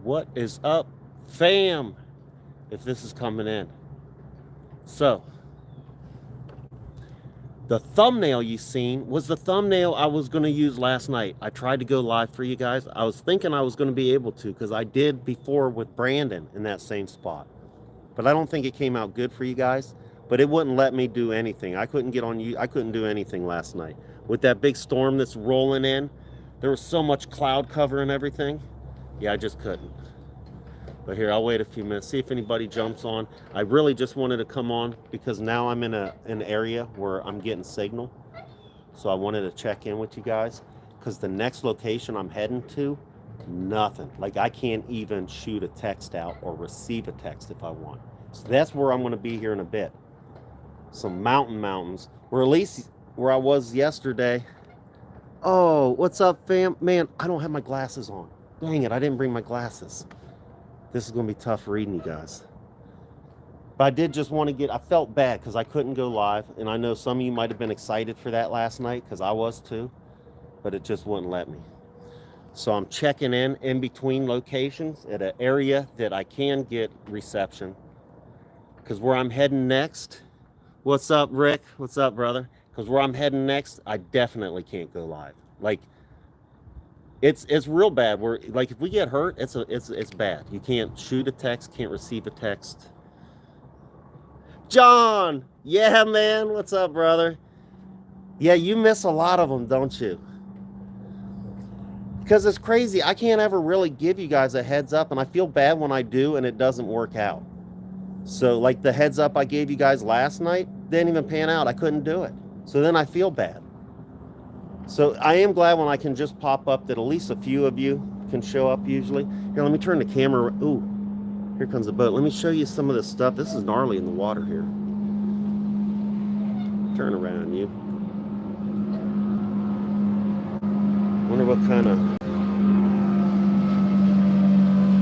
What is up, fam? If this is coming in. So, the thumbnail you seen was the thumbnail I was going to use last night. I tried to go live for you guys. I was thinking I was going to be able to because I did before with Brandon in that same spot. But I don't think it came out good for you guys. But it wouldn't let me do anything. I couldn't get on you. I couldn't do anything last night. With that big storm that's rolling in, there was so much cloud cover and everything. Yeah, I just couldn't. But here, I'll wait a few minutes, see if anybody jumps on. I really just wanted to come on because now I'm in an area where I'm getting signal. So I wanted to check in with you guys because the next location I'm heading to, nothing. Like I can't even shoot a text out or receive a text if I want. So that's where I'm going to be here in a bit. Some mountains, or at least where I was yesterday. Oh, what's up, fam? Man, I don't have my glasses on. Dang it, I didn't bring my glasses. This is going to be tough reading, you guys. But I did just want to get, I felt bad because I couldn't go live. And I know some of you might have been excited for that last night because I was too. But it just wouldn't let me. So I'm checking in between locations at an area that I can get reception. Because where I'm heading next, what's up, Rick? What's up, brother? Because where I'm heading next, I definitely can't go live. Like, it's real bad. Where like if we get hurt, it's bad. You can't shoot a text, can't receive a text. John, yeah, man, what's up, brother? Yeah, you miss a lot of them, don't you? Because it's crazy. I can't ever really give you guys a heads up, and I feel bad when I do and it doesn't work out. So like the heads up I gave you guys last night didn't even pan out. I couldn't do it. So then I feel bad. So I am glad when I can just pop up that at least a few of you can show up usually. Here, let me turn the camera. Ooh, here comes the boat. Let me show you some of this stuff. This is gnarly in the water here. Turn around, you. Wonder what kind of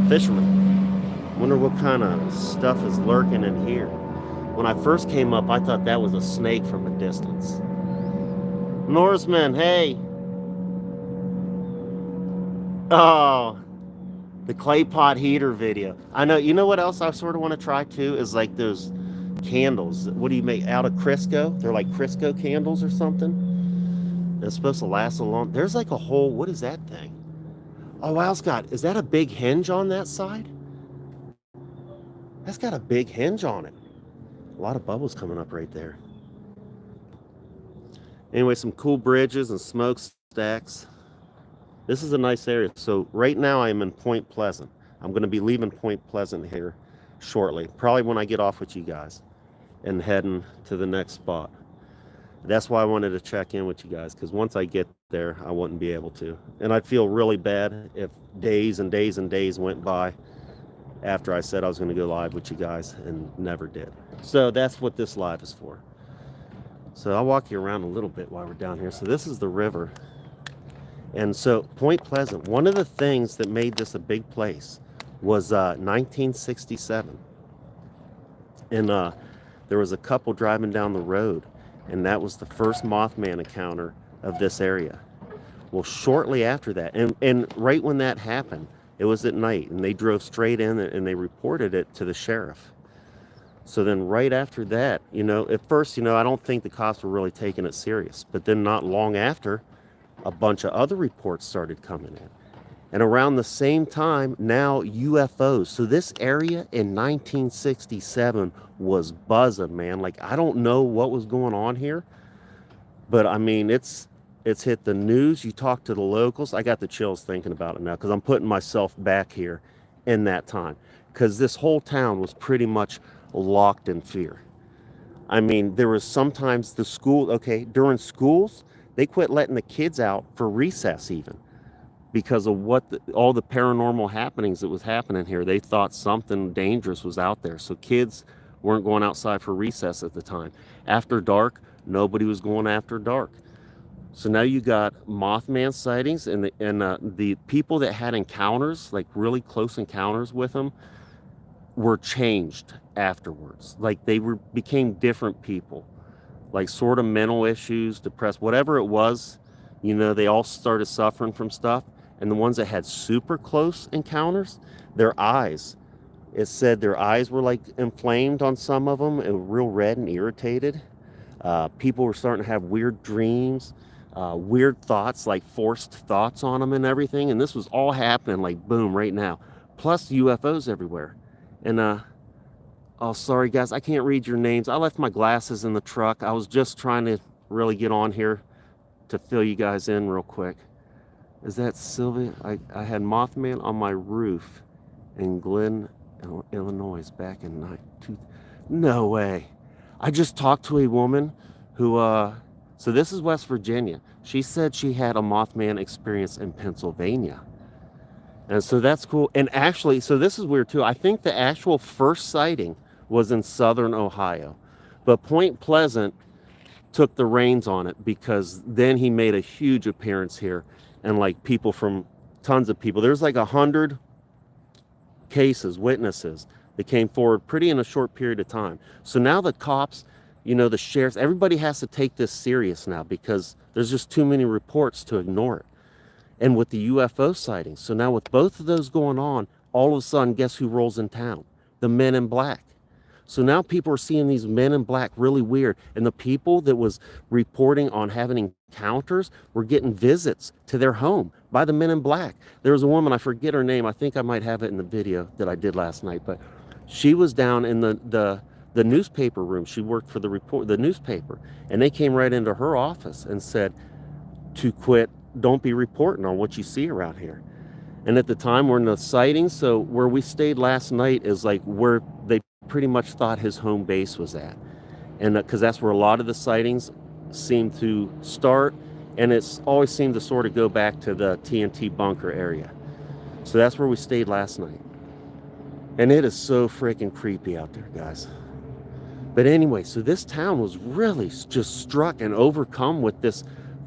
fisherman. Wonder what kind of stuff is lurking in here. When I first came up, I thought that was a snake from a distance. Norseman, hey. Oh, the clay pot heater video. I know, you know what else I sort of want to try too is like those candles. What do you make out of Crisco? They're like Crisco candles or something. It's supposed to last a long. There's like a whole, what is that thing? Oh, wow, Scott, is that a big hinge on that side? That's got a big hinge on it. A lot of bubbles coming up right there. Anyway, some cool bridges and smokestacks. This is a nice area. So right now I am in Point Pleasant. I'm going to be leaving Point Pleasant here shortly, probably when I get off with you guys and heading to the next spot. That's why I wanted to check in with you guys, because once I get there, I wouldn't be able to. And I'd feel really bad if days and days and days went by after I said I was going to go live with you guys and never did. So that's what this live is for. So I'll walk you around a little bit while we're down here. So this is the river. And so Point Pleasant, one of the things that made this a big place was 1967. And there was a couple driving down the road, and that was the first Mothman encounter of this area. Well, shortly after that, and right when that happened, it was at night, and they drove straight in and they reported it to the sheriff. So then right after that, you know, at first, you know, I don't think the cops were really taking it serious. But then not long after, a bunch of other reports started coming in. And around the same time, now UFOs. So this area in 1967 was buzzing, man. Like, I don't know what was going on here. But, I mean, it's hit the news. You talk to the locals. I got the chills thinking about it now because I'm putting myself back here in that time. Because this whole town was pretty much locked in fear. I mean, there was sometimes the school, okay, during schools, they quit letting the kids out for recess even because of all the paranormal happenings that was happening here. They thought something dangerous was out there. So kids weren't going outside for recess at the time. After dark, nobody was going after dark. So now you got Mothman sightings and the people that had encounters, like really close encounters with them, were changed afterwards. Like they became different people, like sort of mental issues, depressed, whatever it was. You know, they all started suffering from stuff, and the ones that had super close encounters, their eyes, it said their eyes were like inflamed on some of them and real red and irritated. People were starting to have weird dreams, weird thoughts, like forced thoughts on them and everything. And this was all happening like boom right now. Plus UFOs everywhere. And oh, sorry guys, I can't read your names. I left my glasses in the truck. I was just trying to really get on here to fill you guys in real quick. Is that Sylvia? I had Mothman on my roof in Glen, Illinois back in no way. I just talked to a woman who, so this is West Virginia. She said she had a Mothman experience in Pennsylvania. And so that's cool. And actually, so this is weird too. I think the actual first sighting was in southern Ohio. But Point Pleasant took the reins on it because then he made a huge appearance here. And like people from, tons of people. There's like 100 cases, witnesses that came forward pretty in a short period of time. So now the cops, you know, the sheriffs, everybody has to take this serious now because there's just too many reports to ignore it. And with the UFO sightings, so now with both of those going on, all of a sudden, guess who rolls in town? The Men in Black. So now people are seeing these Men in Black really weird. And the people that was reporting on having encounters were getting visits to their home by the Men in Black. There was a woman, I forget her name. I think I might have it in the video that I did last night. But she was down in the newspaper room. She worked for the newspaper. And they came right into her office and said to quit. Don't be reporting on what you see around here. And at the time we're in the sightings. So where we stayed last night is like where they pretty much thought his home base was at. And because that's where a lot of the sightings seem to start. And it's always seemed to sort of go back to the TNT bunker area. So that's where we stayed last night. And it is so freaking creepy out there, guys. But anyway, so this town was really just struck and overcome with this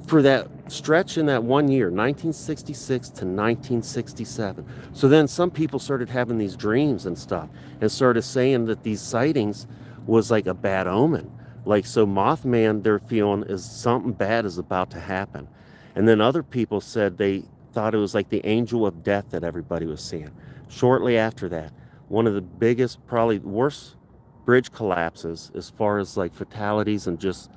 for that stretch in that 1 year, 1966 to 1967. So then some people started having these dreams and stuff and started saying that these sightings was like a bad omen. Like, so Mothman, they're feeling is something bad is about to happen. And then other people said they thought it was like the angel of death that everybody was seeing. Shortly after that, one of the biggest, probably worst bridge collapses as far as like fatalities and just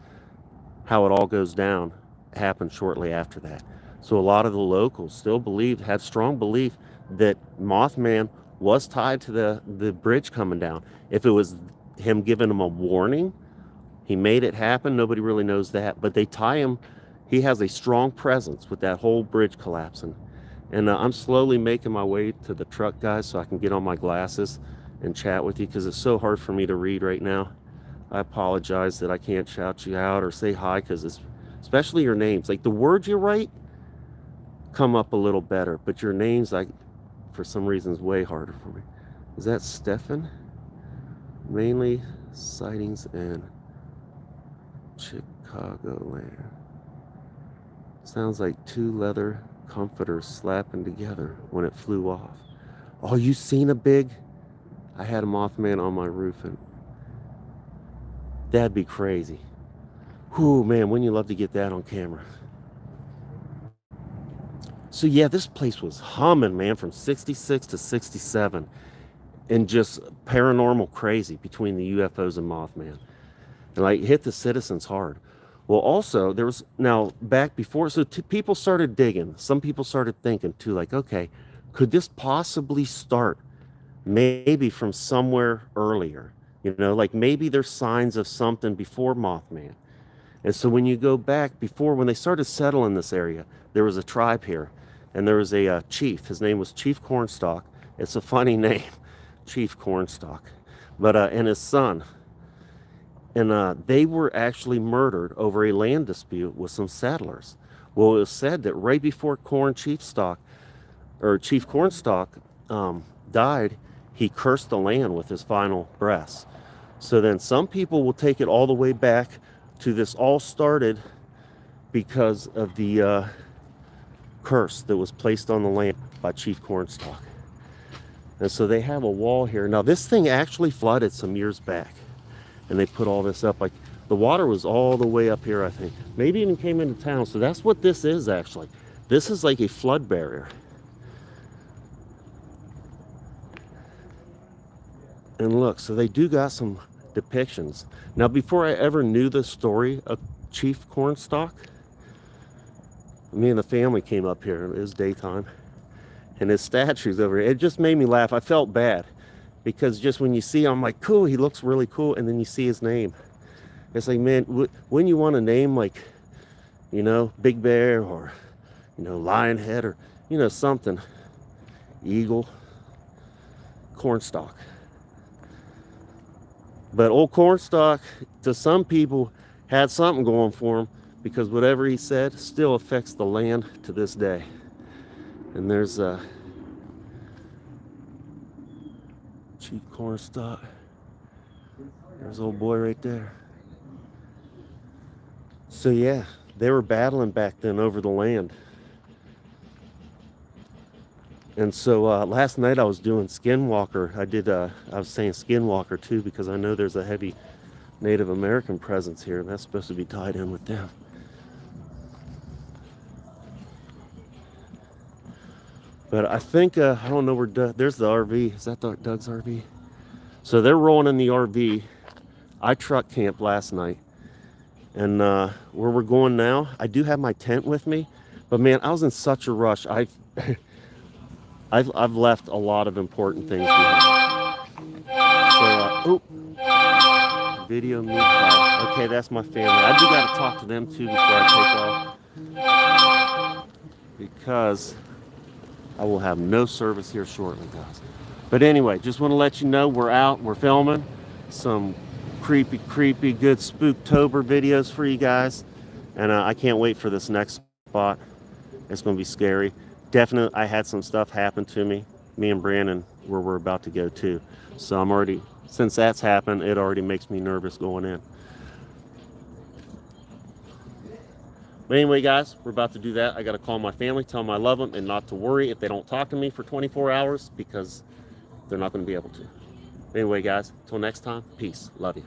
how it all goes down happened shortly after that. So a lot of the locals still had strong belief that Mothman was tied to the bridge coming down. If it was him giving them a warning, he made it happen. Nobody really knows that, but they tie him. He has a strong presence with that whole bridge collapsing. And I'm slowly making my way to the truck, guys, so I can get on my glasses and chat with you because it's so hard for me to read right now. I apologize that I can't shout you out or say hi because it's especially your names. Like the words you write come up a little better, but your names, like for some reason, is way harder for me. Is that Stefan? Mainly sightings in Chicagoland. Sounds like two leather comforters slapping together when it flew off. Oh, you seen a big? I had a Mothman on my roof, and that'd be crazy. Whew, man, wouldn't you love to get that on camera? So yeah, this place was humming, man, from 66 to 67. And just paranormal crazy between the UFOs and Mothman. And like hit the citizens hard. Well, also, there was, now back before, so people started digging. Some people started thinking too, like, okay, could this possibly start maybe from somewhere earlier? You know, like maybe there's signs of something before Mothman. And so when you go back before, when they started settling this area, there was a tribe here. And there was a chief. His name was Chief Cornstalk. It's a funny name, Chief Cornstalk. But, and his son. And they were actually murdered over a land dispute with some settlers. Well, it was said that right before Chief Cornstalk died, he cursed the land with his final breaths. So then some people will take it all the way back to this all started because of the curse that was placed on the land by Chief Cornstalk. And so they have a wall here. Now this thing actually flooded some years back. And they put all this up, like the water was all the way up here, I think. Maybe even came into town. So that's what this is actually. This is like a flood barrier. And look, so they do got some depictions. Now, before I ever knew the story of Chief Cornstalk, me and the family came up here. It was daytime, and his statue's over here. It just made me laugh. I felt bad because just when you see him, I'm like, cool, he looks really cool, and then you see his name. It's like, man, wouldn't you want a name like, you know, Big Bear, or, you know, Lionhead, or, you know, something, Eagle, Cornstalk. But old Cornstalk, to some people, had something going for him, because whatever he said still affects the land to this day. And there's Chief Cornstalk. There's old boy right there. So yeah, they were battling back then over the land. And so last night I was doing Skinwalker. I was saying Skinwalker too, because I know there's a heavy Native American presence here, and that's supposed to be tied in with them. But I think, I don't know where there's the RV. Is that Doug's RV? So they're rolling in the RV. I truck camped last night. And where we're going now, I do have my tent with me. But man, I was in such a rush. I've left a lot of important things behind. So, video me. Okay, that's my family. I do got to talk to them too before I take off, because I will have no service here shortly, guys. But anyway, just want to let you know we're out. We're filming some creepy, good Spooktober videos for you guys. And I can't wait for this next spot. It's going to be scary. Definitely, I had some stuff happen to me and Brandon, where we're about to go to. So I'm already, since that's happened, it already makes me nervous going in. But anyway, guys, we're about to do that. I got to call my family, tell them I love them, and not to worry if they don't talk to me for 24 hours, because they're not going to be able to. Anyway, guys, until next time, peace. Love you.